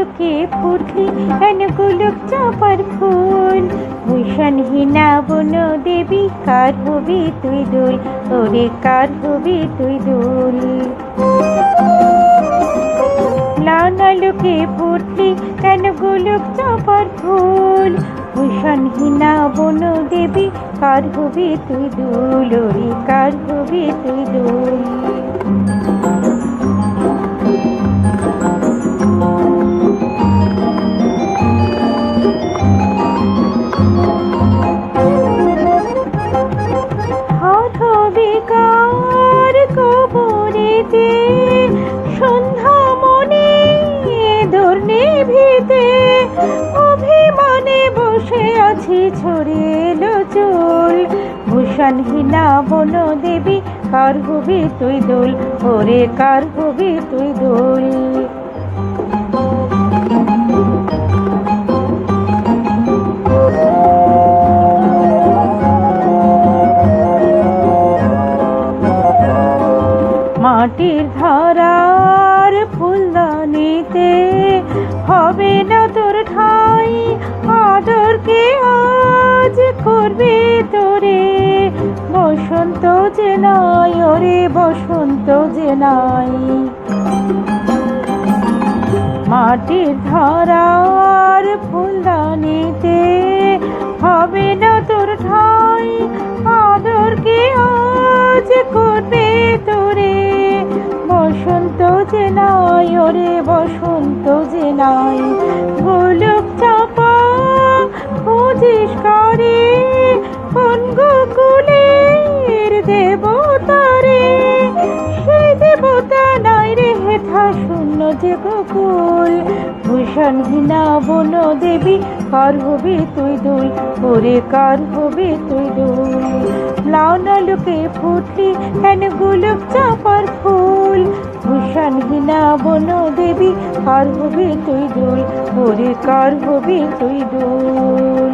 লুকে ফুটলি কেন গোলক চাপার ফুল? ভূষণহীনা বন দেবী কার হবি তুই দোল, ওরে কার হবি তুই দোল? লানা লুকে ফুটলি কেন গোলক চাপার ফুল? ভূষণহীনা বন দেবী কার হবি তুই দোল, ওরে কার হবি তুই দোল? কবরেতে সন্ধ্যা মনে ধর্নে ভিতে অভিমানে বসে আছি ছড়িয়ে এলো চুল। ভূষণহীনা বন দেবী কার হবি তুই দোল, ওরে কার হবি তুই দোল? মাটির ধারার ফুলদানিতে হবে না তোর ঠাই, আদরকে আজ করবে তোরে বসন্ত যে নাই, ওরে বসন্ত যে নাই। মাটির ধারার ফুলদানিতে হবে না তোর ঠাই, আদরকে আজ করবে তোরে বসন্ত যে নাই, ওরে বসন্ত যে নাই। গোলক চাপা খুঁজিস কারে কোন গোকুলের দেবতারে? সে দেবতা নাই রে হেথা শূন্য যে গোকুল। ভূষণহীনা বন দেবী কার হবি তুই দোল, ওরে কার হবি তুই দোল? লাউনা লুকে ফুটলি কেন গোলক চাপার ফুল? ভূষণহীনা বন দেবী কার হবি তুই দোল, ওরে কার হবি তুই দোল?